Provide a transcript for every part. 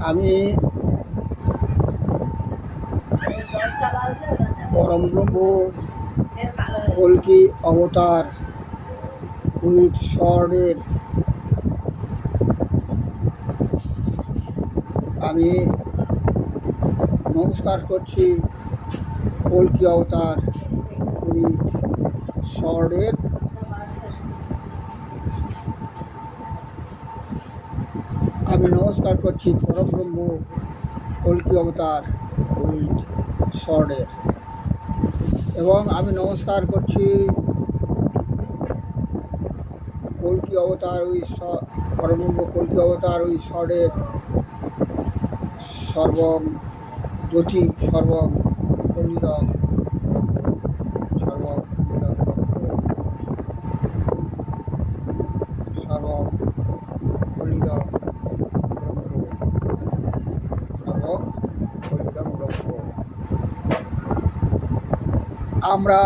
আমি পরম ব্রহ্ম কল্কি অবতার উইথ স্বর্ণের আমি নমস্কার করছি। কল্কি অবতার উইথ স্বর্ণের আমি নমস্কার করছি পরম ব্রহ্ম কল্কি অবতার উইথ স্বর্ণের, এবং আমি নমস্কার করছি কল্কি অবতার উইথ পরম ব্রহ্ম কল্কি অবতার উইথ স্বর্ণের সর্বং জ্যোতি সর্বং খণ্ডিতং সর্বং সর্বং খণ্ডিতং সর্বং খণ্ডিতং ব্রহ্ম। আমরা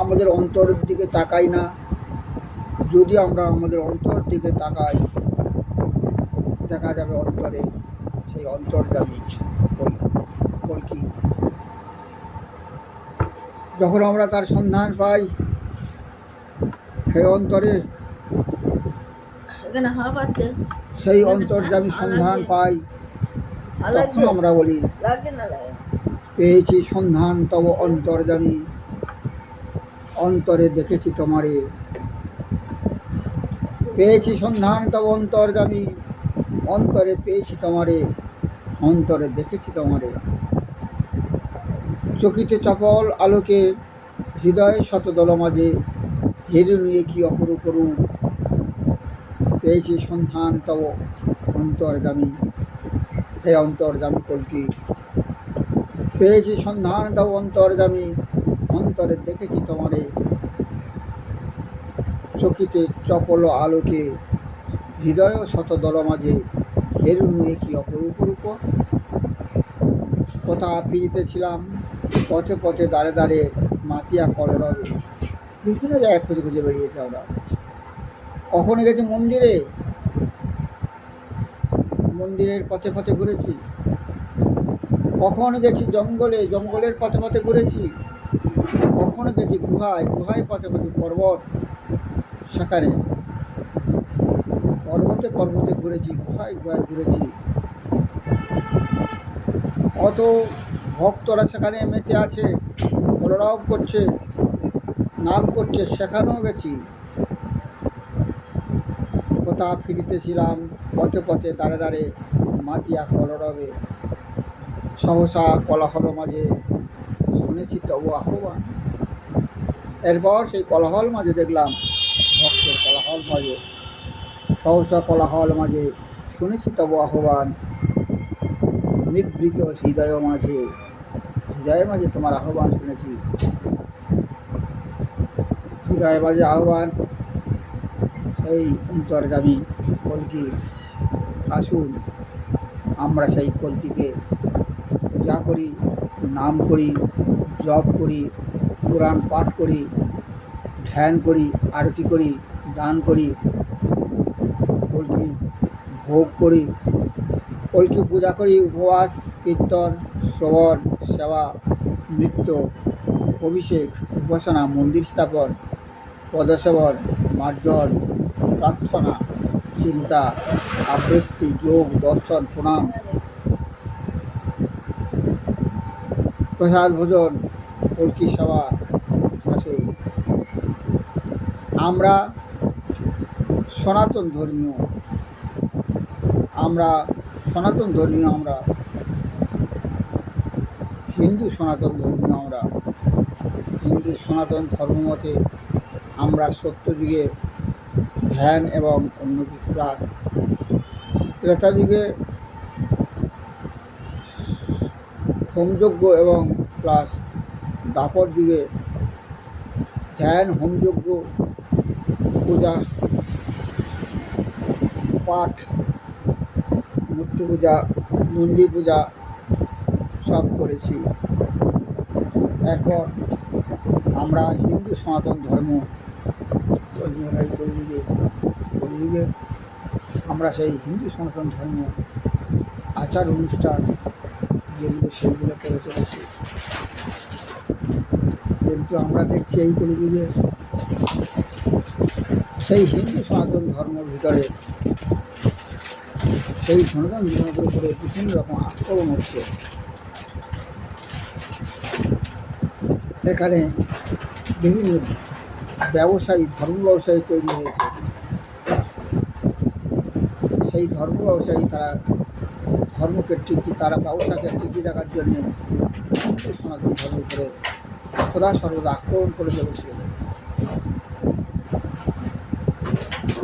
আমাদের অন্তরের দিকে তাকাই না। যদি আমরা আমাদের অন্তর দিকে তাকাই, দেখা যাবে অন্তরে সেই অন্তর্যামী কল্কি। যখন আমরা তার সন্ধান পাই, সেই অন্তরে সেই অন্তর্যামী সন্ধান পাই, তখন আমরা বলি পেয়েছি সন্ধান তব অন্তর্যামী, অন্তরে দেখেছি তোমারে। পেয়েছি সন্ধান তব অন্তর্যামী, অন্তরে পেয়েছি তোমারে, অন্তরে দেখেছি তোমারে। চকিতে চপল আলোকে হৃদয়ে শতদল মাঝে, হেরে নিয়ে কি অপরূপ রূপ। পেয়েছি সন্ধান তব অন্তর্যামী, হে অন্তর্যামী কল্কি। পেয়েছি সন্ধান তব অন্তর্যামী, অন্তরে দেখেছি তোমারে। চকিতে চপল আলোকে হৃদয় শতদল মাঝে, হেরু নিয়ে কি অপরূপ রূপ। কোথা ফিরিতেছিলাম পথে পথে দাঁড়ে দাঁড়ে, মাতিয়া কলরবে। বিভিন্ন জায়গায় খুঁজে খুঁজে বেরিয়েছে আমরা। কখনো গেছি মন্দিরে, মন্দিরের পথে পথে ঘুরেছি। কখনো গেছি জঙ্গলে, জঙ্গলের পথে পথে ঘুরেছি। কখনো গেছি গুহায়, গুহায় পথে পথে। পর্বত, সেখানে পর্বতে পর্বতে ঘুরেছি, গুহায় গুহায় ঘুরেছি। কত ভক্তরা সেখানে মেতে আছে, কলরব করছে, নাম করছে, সেখানেও গেছি। কোথা ফিরিতেছিলাম পথে পথে দাঁড়ে দাঁড়ে, মাতিয়া কলরবে। সহসা কোলাহল মাঝে শুনেছি তবু আহ্বান। এরপর সেই কোলাহল মাঝে দেখলাম, ভক্তের কোলাহল মাঝে, সহসা কোলাহল মাঝে শুনেছি তবু আহ্বান। নিভৃত হৃদয় মাঝে, হৃদয়ের মাঝে তোমার আহ্বান শুনেছি। হৃদয়ের মাঝে আহ্বান, সেই অন্তর্যামী কল্কি। আসুন আমরা সেই কল্কিকে পূজা করি, নাম করি, জপ করি, পুরাণ পাঠ করি, ধ্যান করি, আরতি করি, দান করি, কল্কি ভোগ করি, কল্কি পূজা করি। উপবাস, কীর্তন, শ্রবণ, সেবা, নৃত্য, অভিষেক, উপাসনা, মন্দির স্থাপন, পদসেবন, মার্জন, প্রার্থনা, চিন্তা, আবৃত্তি, যোগ, দর্শন, প্রণাম, প্রসাদ ভোজন, কল্কি সেবা। আসুন আমরা সনাতন ধর্মীয়, আমরা সনাতন ধর্মীয়, আমরা হিন্দু সনাতন ধর্মীয়, আমরা হিন্দু সনাতন ধর্মমতে আমরা সত্যযুগে ধ্যান এবং উন্নতি প্লাস ত্রেতা যুগে হোমযজ্ঞ এবং প্লাস দাপর যুগে ধ্যান, হোমযজ্ঞ, পূজা পাঠ, মূর্তি পূজা, মন্দির পূজা সব করেছি। এরপর আমরা হিন্দু সনাতন ধর্ম কলিযুগে আমরা সেই হিন্দু সনাতন ধর্ম আচার অনুষ্ঠান যেগুলো সেইগুলো করে চলেছি। কিন্তু আমরা দেখছি এই কলিযুগে সেই হিন্দু সনাতন ধর্মের ভিতরে সেই সনাতন ধর্মের উপরে বিভিন্ন রকম আক্রমণ হচ্ছে। এখানে বিভিন্ন ব্যবসায়ী, ধর্ম ব্যবসায়ী তৈরি হয়েছে। সেই ধর্ম ব্যবসায়ী তারা ধর্মকে তারা ব্যবসাকে টিকিয়ে রাখার জন্যে হিন্দু সনাতন ধর্মের উপরে সদা সর্বদা আক্রমণ করে চলেছে,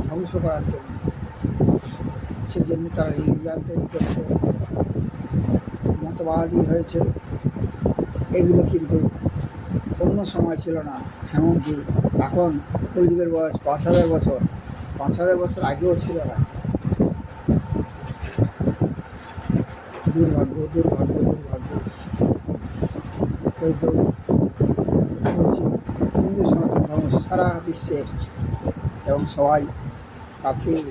ধ্বংস করার জন্য। সেজন্য তারা রিলিজিয়ান তৈরি করছে, মতবাদী হয়েছে। এগুলো কিন্তু অন্য সময় ছিল না, এমনকি এখন কলিযুগের বয়স ৫,০০০ বছর, ৫,০০০ বছর আগেও ছিল না। দুর্ভাগ্য, দুর্ভাগ্য, দুর্ভাগ্য। কিন্তু বলছি হিন্দু সনাতন ধর্ম সারা বিশ্বের এবং সবাই কাফির,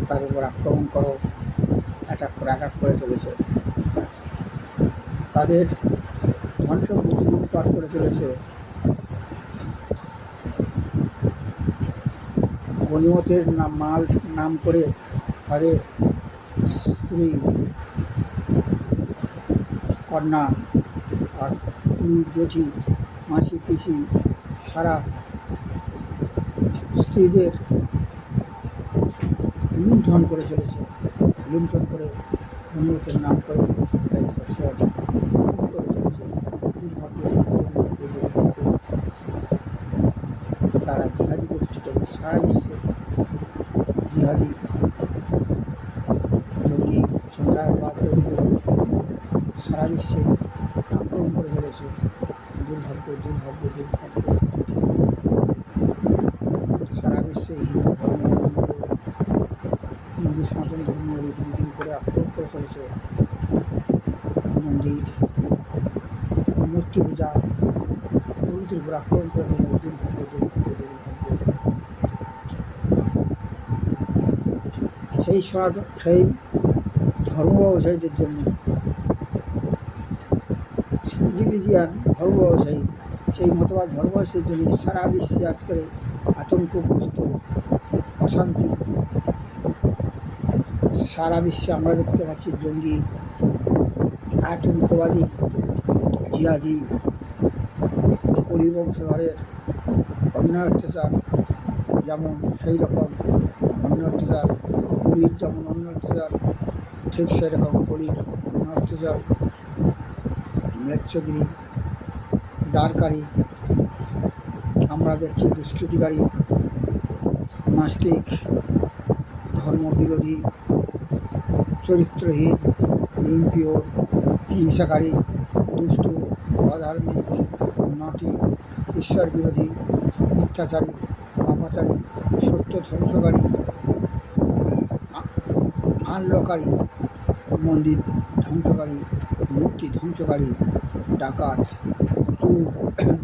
তার উপর আক্রমণ করো, অ্যাটাক করে চলেছে। তাদের ধ্বংস লুটপাট করে চলেছে। গণিমতের নাম করে তাদের স্ত্রী, কন্যা আর জেঠি, মাসি, পিসি, সারা স্ত্রীদের লুণ্ঠন করে চলেছে। লুণ্ঠন করে গণিমতের নাম করে ধর্ষণ করে চলেছে। তারা জিহাদি গোষ্ঠী চলেছে সারা বিশ্বে। জিহাদি জঙ্গি সন্ত্রাসবাদ তৈরি করে সারা বিশ্বে আক্রমণ করে চলেছে। দুর্ভাগ্য, দুর্ভাগ্য, দুর্ভাগ্য। সারা বিশ্বে হিন্দু সনাতন ধর্মীয় রীতিনীতি করে আক্রমণ করে চলেছে। মন্দির, মূর্তি পূজা, প্রভৃতির উপর আক্রমণ করে চলেছে। দুর্ভাগ্য, দুর্ভাগ্য, দুর্ভাগ্য। সেই ধর্ম ব্যবসায়ীদের জন্য, রিলিজিয়ান ধর্ম ব্যবসায়ী, সেই মতবাদ ধর্ম ব্যবসায়ীর জন্য সারা বিশ্বে আজকের আতঙ্কগ্রস্ত, অশান্তি। সারা বিশ্বে আমরা দেখতে পাচ্ছি জঙ্গি, আতঙ্কবাদী, জিহাদি, পরিবংশধরের অন্যায় অত্যাচার, যেমন সেই রকম অন্যায় অত্যাচার, পুরীর যেমন অন্যায় অত্যাচার, ঠিক সেরকম পুরীর অন্যায় অত্যাচার, ম্লেচ্ছগিরি, ডারকারী, আমরা দেখছি দুষ্কৃতিকারী, নাস্তিক, ধর্মবিরোধী, চরিত্রহীন, ইম্পিওর, হিংসাকারী, দুষ্টু, অধার্মিক, নটি, ঈশ্বর বিরোধী, মিথ্যাচারী, পাপাচারী, সত্য ধ্বংসকারী, আনলকারী, মন্দির ধ্বংসকারী, মূর্তি ধ্বংসকারী, ডাকাত, চোর,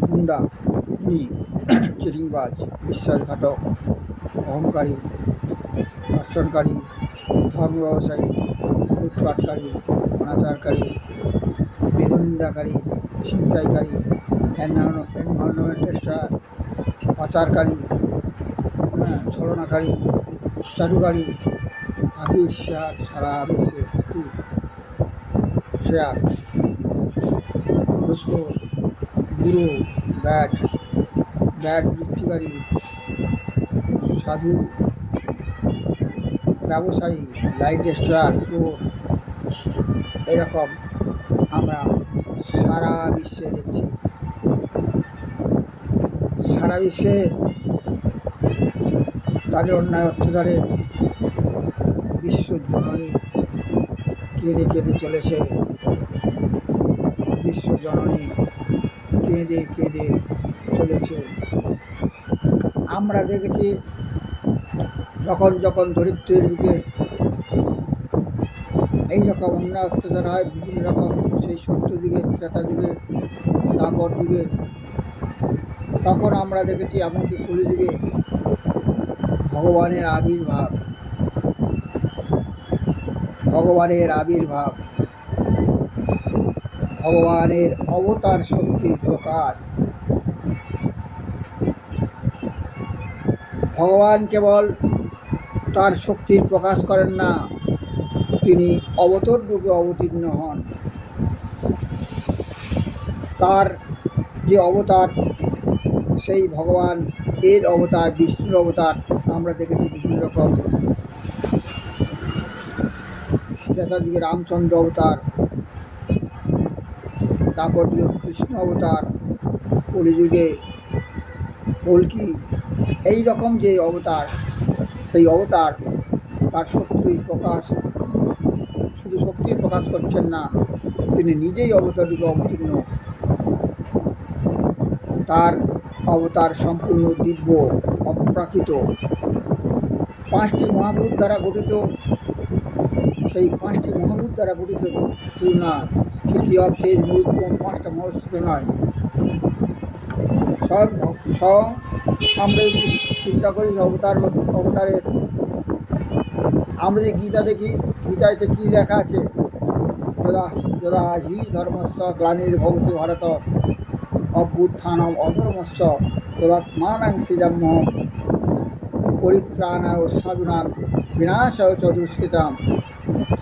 গুন্ডা, খুনি, চিটিংবাজ, বিশ্বাসঘাতক, অহংকারী, ধর্ষণকারী, ধর্ম ব্যবসায়ী, লুটপাটকারী, অনাচারকারী, বেদনিন্দাকারী, ছিনতাইকারী, এনভায়রনমেন্টাল পাচারকারী, ছলনাকারী, চাটুকারী, হাফিজ শেয়ার, সারা বিশ্বে শেয়ার, ঘুষখোর, বুড়ো, ব্যাট বৃত্তিকারী, সাধু, ব্যবসায়ী, লাইট স্টার, চোর, এরকম আমরা সারা বিশ্বে দেখছি। সারা বিশ্বে তাদের অন্যায় অত্যাচারে বিশ্বজননী কেঁদে কেঁদে চলেছে। বিশ্বজননী কেঁদে কেঁদে চলেছে। আমরা দেখেছি যখন যখন ধরিত্রীর বুকে এই রকম অন্যায় অত্যাচার হয়, বিভিন্ন রকম, সেই সত্য যুগে, ত্রেতা যুগে, দ্বাপর যুগে, তখন আমরা দেখেছি এমনকি কলিযুগে ভগবানের আবির্ভাব, ভগবানের আবির্ভাব, ভগবানের অবতার শক্তির প্রকাশ। ভগবান কেবল তার শক্তির প্রকাশ করেন না, তিনি অবতার রূপে অবতীর্ণ হন। তার যে অবতার, সেই ভগবান এর অবতার, বিষ্ণুর অবতার আমরা দেখেছি বিভিন্ন রকম। ত্রেতা যুগে রামচন্দ্র অবতার, দ্বাপর যুগে কৃষ্ণ অবতার, কলিযুগে কল্কি, এই রকম যে অবতার, সেই অবতার তার শক্তির প্রকাশ, শুধু শক্তির প্রকাশ করছেন না, তিনি নিজেই অবতার রূপে অবতীর্ণ। তার অবতার সম্পূর্ণ দিব্য, অপ্রাকৃত, 5টি মহাভূত দ্বারা গঠিত। সেই 5টি মহাভূত দ্বারা গঠিত শুধু না, ক্ষিতি, অপ, তেজ, মরুৎপম, 5টা মহাভূত নয়। স্বয়ং আমরা যদি চিন্তা করি অবতারের, আমরা যে গীতা দেখি, গীতাতে কী লেখা আছে? যদা যদা হি ধর্মস্য গ্লানির্ভবতি ভারত অভ্যুত্থানম অধর্মস্য তদাত্মানাং সৃজাম্যহম পরিত্রাণায় সাধুনাং বিনাশায় চ দুষ্কৃতাম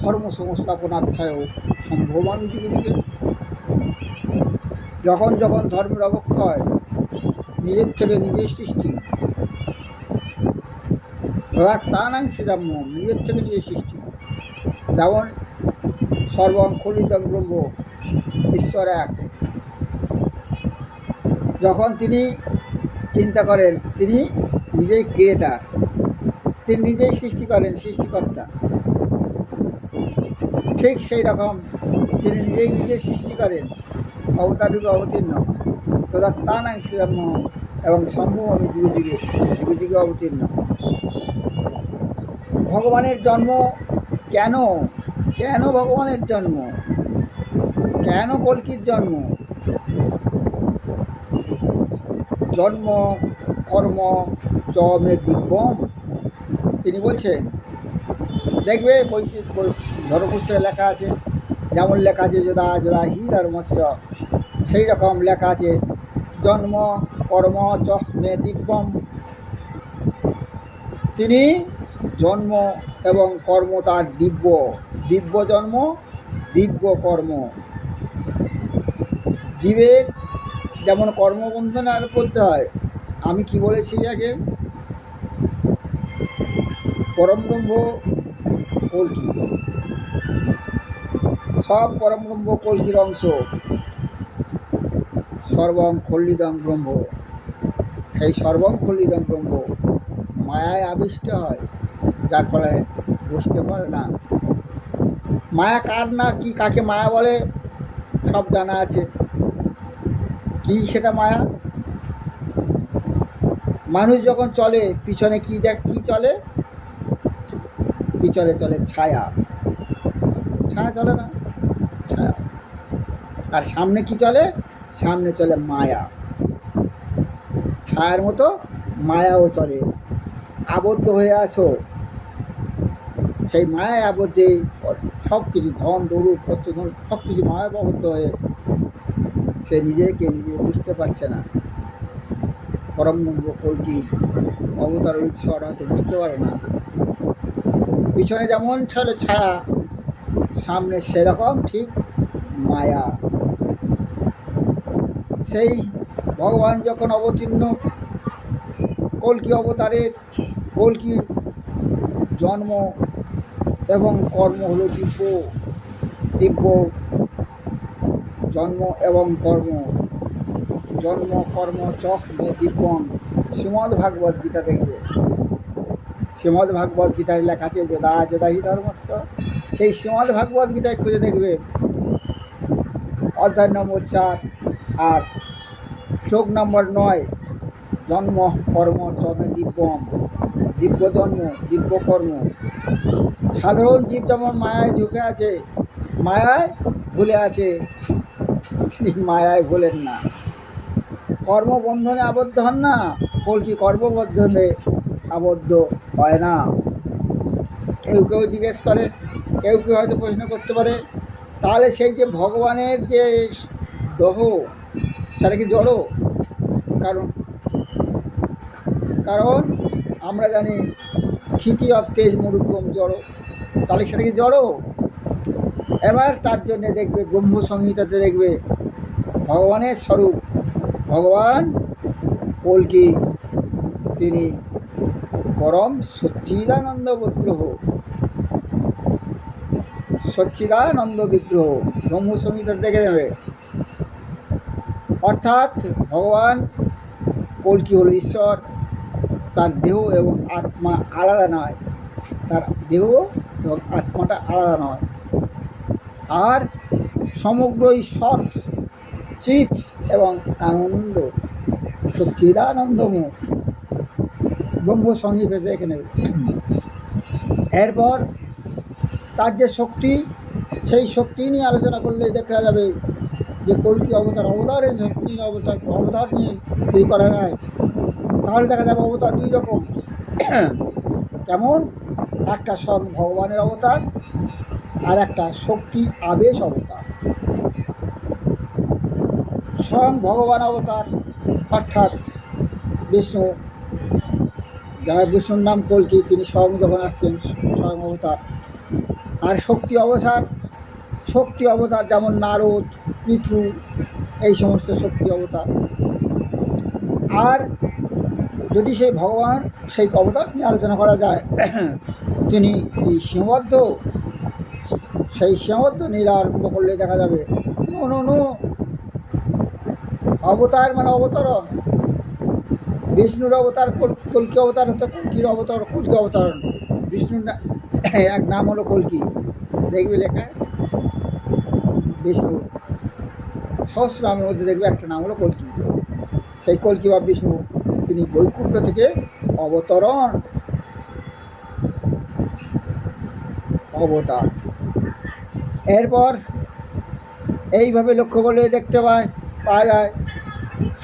ধর্ম সংস্থাপনার্থায় সম্ভবামি যুগে যুগে। যখন যখন ধর্মের অবক্ষয়, নিজের থেকে নিজের সৃষ্টি, তদাত্মানাং সৃজাম্যহম, নিজের থেকে নিজের সৃষ্টি। যেমন সর্বং খলিদং ব্রহ্ম, ঈশ্বর এক। যখন তিনি চিন্তা করেন, তিনি নিজেই ক্রিয়েটার, তিনি নিজেই সৃষ্টি করেন, সৃষ্টিকর্তা। ঠিক সেই রকম তিনি নিজেই নিজের সৃষ্টি করেন, অবতার রূপে অবতীর্ণ, তদাত্মানাং সৃজাম্যহম, এবং সম্ভবামি যুগে যুগে, যুগে যুগে অবতীর্ণ। ভগবানের জন্ম কেন? কেন ভগবানের জন্ম? কেন কল্কির জন্ম? জন্ম কর্ম চ মে দিব্যম, তিনি বলছেন। দেখবে ধর্মপুস্তকে লেখা আছে, যেমন লেখা আছে যদা যদা হি ধর্মস্য, সেই রকম লেখা আছে জন্ম কর্ম চ মে দিব্যম। তিনি জন্ম এবং কর্ম তার দিব্য, দিব্য জন্ম, দিব্য কর্ম। জীবের যেমন কর্মবন্ধনে আরোপ করতে হয়। আমি কি বলেছি আগে? পরম ব্রহ্ম কল্কি, সব পরম ব্রহ্ম কল্কির অংশ। সর্বং খল্লিদং ব্রহ্ম, সেই সর্বং খল্লিদং ব্রহ্ম মায়ায় আবিষ্ট হয়, যার ফলে বুঝতে পারে না। মায়া কার না কি, কাকে মায়া বলে সব জানা আছে। কি সেটা মায়া? মানুষ যখন চলে, পিছনে কি কি চলে? পিছনে চলে ছায়া, ছায়া চলে না, ছায়া। আর সামনে কি চলে? সামনে চলে মায়া। ছায়ার মতো মায়াও চলে। আবদ্ধ হয়ে আছো, সেই মায়ায় আবদ্ধে সব কিছু, ধন দৌড় প্রচুর, সব কিছু মায়ায় আবদ্ধ হয়ে সে নিজেকে নিজে বুঝতে পারছে না। পরম ব্রহ্ম কল্কি অবতার ঈশ্বর হয়তো বুঝতে পারে না। পিছনে যেমন চলে ছায়া, সামনে সেরকম ঠিক মায়া। সেই ভগবান যখন অবতীর্ণ, কল্কি অবতারের, কল্কি জন্ম এবং কর্ম হলো দিব্য। দিব্য জন্ম এবং কর্ম, জন্ম কর্ম চক মে দিব্যম। শ্রীমদ্ ভাগবত গীতা দেখবে, শ্রীমদ্ ভাগবত গীতায় লেখা আছে যদা যদা হি ধর্মস্য। সেই শ্রীমদ্ ভাগবত গীতায় খুঁজে দেখবে, অধ্যায় নম্বর 4 আর শ্লোক নম্বর 9, জন্ম কর্ম চমে দিব্যম। দিব্য জন্ম, দিব্য কর্ম। সাধারণ জীব যেমন মায়ায় ঝুঁকে আছে, মায়ায় ভুলে আছে, তিনি মায়ায় ভুলেন না, কর্মবন্ধনে আবদ্ধ হন না। কল্কি কর্মবন্ধনে আবদ্ধ হয় না। কেউ কেউ জিজ্ঞেস করে, কেউ কেউ হয়তো প্রশ্ন করতে পারে, তাহলে সেই যে ভগবানের যে দেহ, সেটা কি জড়ো? কারণ কারণ আমরা জানি ক্ষিতি অব তেজ মরুদ্গম জড়ো, তাহলে সেটা কি জড়ো? এবার তার জন্য দেখবে ব্রহ্ম সংহিতাতে দেখবে ভগবানের স্বরূপ, ভগবান কল্কি তিনি পরম সচ্চিদানন্দ বিগ্রহ, সচ্চিদানন্দ বিগ্রহ। ব্রহ্ম সংহিতাতে দেখে নেবে। অর্থাৎ ভগবান কল্কি হল ঈশ্বর, তার দেহ এবং আত্মা আলাদা নয়, তার দেহ এবং আত্মাটা আলাদা নয়। আর সমগ্রই সৎ চিৎ এবং আনন্দ, সচ্চিদানন্দময়। ব্রহ্ম সংহিতা দেখে নেবে। এরপর তার যে শক্তি, সেই শক্তি নিয়ে আলোচনা করলে দেখা যাবে যে কল্কি অবতারের শক্তি অবতার নিয়ে যদি করা যায়, তাহলে দেখা যাবে অবতার দুই রকম। কেমন? একটা স্বয়ং ভগবানের অবতার, আর একটা শক্তি আবেশ অবতার। স্বয়ং ভগবান অবতার অর্থাৎ বিষ্ণু, যারা বিষ্ণুর নাম কল্কি, তিনি স্বয়ং যখন আসছেন স্বয়ং অবতার। আর শক্তি অবতার, শক্তি অবতার যেমন নারদ, পৃথু, এই সমস্ত শক্তি অবতার। আর যদি সেই ভগবান সেই অবতার নিয়ে আলোচনা করা যায়, তিনি সীমাবদ্ধ, সেই সীমাবদ্ধ নীলা আরম্ভ করলে দেখা যাবে নো অবতার মানে অবতরণ। বিষ্ণুর অবতার কল্কি অবতার হতো, কল্কির অবতার কল্কি অবতারণ। বিষ্ণুর এক নাম হলো কল্কি, দেখবে লেখা বিষ্ণু সহস্রনামের মধ্যে দেখবে একটা নাম হলো কল্কি। সেই কল্কি বা বিষ্ণু তিনি বৈকুণ্ঠ থেকে অবতরণ, অবতার। এরপর এইভাবে লক্ষ্য করলে দেখতে পাওয়া যায়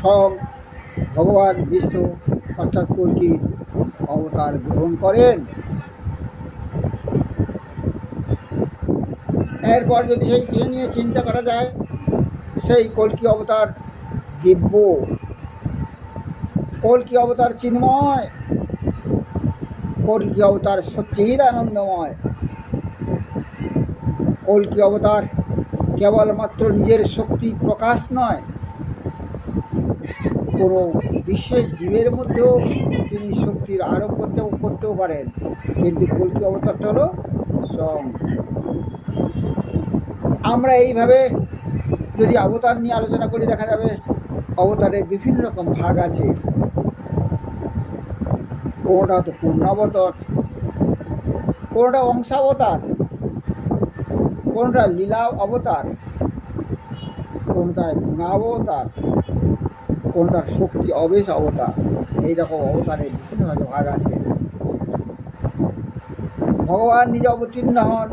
সব ভগবান বিষ্ণু অর্থাৎ কল্কি অবতার গ্রহণ করেন। এরপর যদি সেই নিয়ে চিন্তা করা যায়, সেই কল্কি অবতার দিব্য, কল্কি অবতার চিন্ময়, কল্কি অবতার সচ্চিদানন্দময়। কল্কি অবতার কেবলমাত্র নিজের শক্তি প্রকাশ নয়, কোনো বিশেষ জীবের মধ্যেও তিনি শক্তির আরোপ করতেও পারেন, কিন্তু কল্কি অবতারটা হলো স্বয়ং। আমরা এইভাবে যদি অবতার নিয়ে আলোচনা করি, দেখা যাবে অবতারের বিভিন্ন রকম ভাগ আছে। কোনোটা হয়তো পূর্ণাবতার, কোনোটা অংশাবতার, কোনোটা লীলা অবতার, কোনটায় গুণাবতার, কোনটার শক্তি অবেশ অবতার। এইরকম অবতারের বিভিন্নভাবে ভাগ আছে। ভগবান নিজে অবতীর্ণ হন,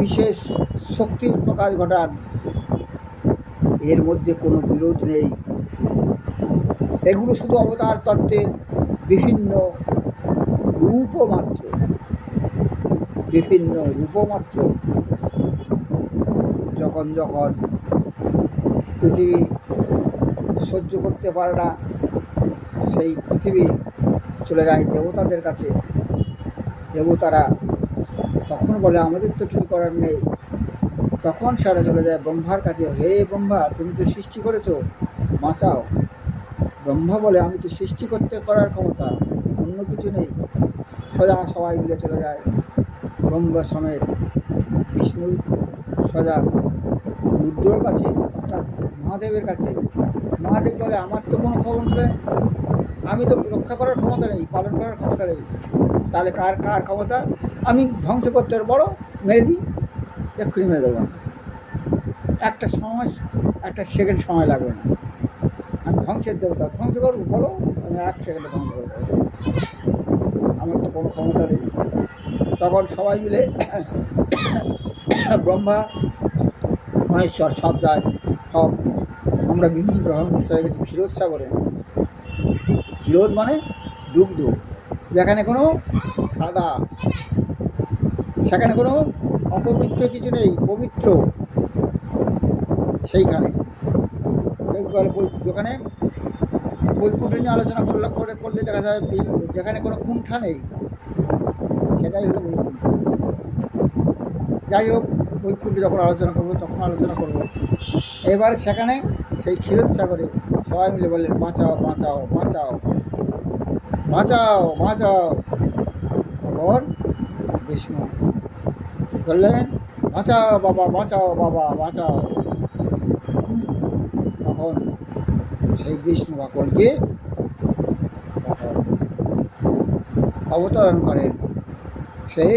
বিশেষ শক্তির প্রকাশ ঘটান, এর মধ্যে কোনো বিরোধ নেই। এগুলো শুধু অবতার তত্ত্বের বিভিন্ন রূপ মাত্র, বিভিন্ন রূপ মাত্র। যখন যখন পৃথিবী সহ্য করতে পারে না, সেই পৃথিবী চলে যায় দেবতাদের কাছে। দেবতারা তখন বলে আমাদের তো কিছু করার নেই, তখন সেটা চলে যায় ব্রহ্মার কাছে। হে ব্রহ্মা, তুমি তো সৃষ্টি করেছো, বাঁচাও। ব্রহ্মা বলে আমি তো সৃষ্টি করতে করার ক্ষমতা, অন্য কিছু নেই। সোজা সবাই মিলে চলে যায় ব্রহ্মা সমেত বিষ্ণু সজা রুদ্রর কাছে, অর্থাৎ মহাদেবের কাছে। মহাদেব বলে, আমার তো কোনো খবর নেই, আমি তো রক্ষা করার ক্ষমতা নেই, পালন করার ক্ষমতা নেই। তাহলে কার কার ক্ষমতা? আমি ধ্বংস করতে পারবো, বড় মেরে দিই, এক্ষুনি মেরে দেবো। একটা সময়, একটা সেকেন্ড সময় লাগবে না। আমি ধ্বংসের দেবতা, ধ্বংস করবো, বলো, আমি 1 সেকেন্ডে ধ্বংস করে দেবো, আমার তো কোনো ক্ষমতা নেই। তখন সবাই মিলে ব্রহ্মা মহেশ্বর সব যায়, সব আমরা বিভিন্ন গ্রহণ করতে হয়ে গেছি ক্ষীরোদ সাগরে। ক্ষীরোদ মানে দুগ্ধ, যেখানে কোনো সাদা, সেখানে কোনো অপবিত্র কিছু নেই, পবিত্র সেইখানে। যেখানে বৈকুণ্ঠ নিয়ে আলোচনা করলে দেখা যায় যেখানে কোনো কুণ্ঠা নেই, সেটাই হলো বৈকুণ্ঠ। যাই হোক, বৈকুণ্ঠ যখন আলোচনা করবো তখন আলোচনা করবো। এবার সেখানে সেই ক্ষীরোদ সাগরে সবাই মিলে বললেন, বাঁচাও বাঁচাও বাঁচাও বাঁচাও বাঁচাও। তখন বিষ্ণু কী করলেন? বাঁচাও বাবা, বাঁচাও বাবা, বাঁচাও। তখন সেই বিষ্ণু বা কলকি অবতরণ করেন। সেই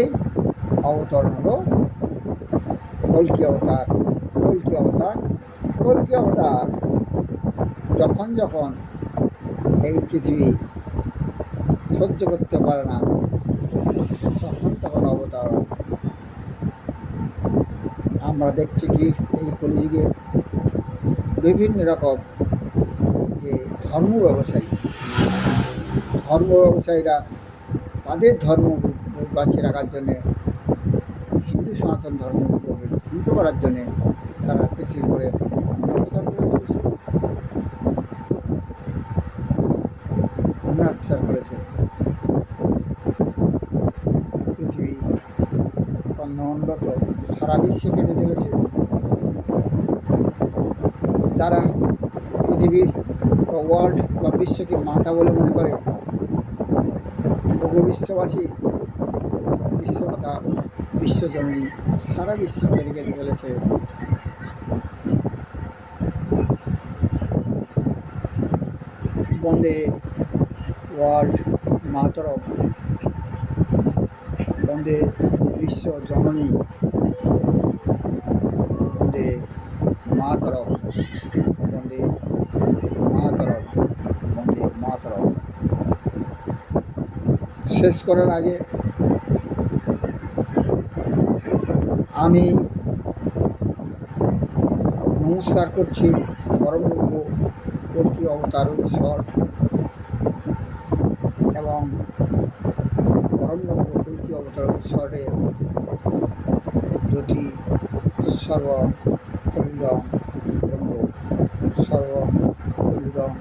অবতরণ হলো কলকি অবতার। কলকি অবতার, কলকি অবতার। যখন যখন এই পৃথিবী সহ্য করতে পারে না, তখন তখন অবতার। আমরা দেখছি কি এই কলিযুগে বিভিন্ন রকম যে ধর্ম ব্যবসায়ীরা তাদের ধর্ম বাঁচিয়ে রাখার জন্যে, হিন্দু সনাতন ধর্ম ধ্বংস করার জন্যে তারা পৃথিবীর করে অত্যাচার করেছে। পৃথিবী উন্নত সারা বিশ্বে কেটে চলেছে। যারা পৃথিবীর ওয়ার্ল্ড বা বিশ্বকে মাথা বলে মনে করে, বহু বিশ্ববাসী, বিশ্বমাতা, বিশ্বজননী সারা বিশ্বে কেটে কেটে চলেছে। বন্দে ওয়ার্ল্ড মাতরম, বন্দে বিশ্ব জননী, বন্দে মাতরম, বন্দে মাতরম, বন্দে মাতরম। শেষ করার আগে আমি নমস্কার করছি পরমব্রহ্ম কলকি অবতার ঈশ্বর এবং পরমব্রহ্ম কলকি অবতার ঈশ্বরের জ্যোতি সর্ব ফলিদম ব্রহ্ম, সর্ব ফলিদম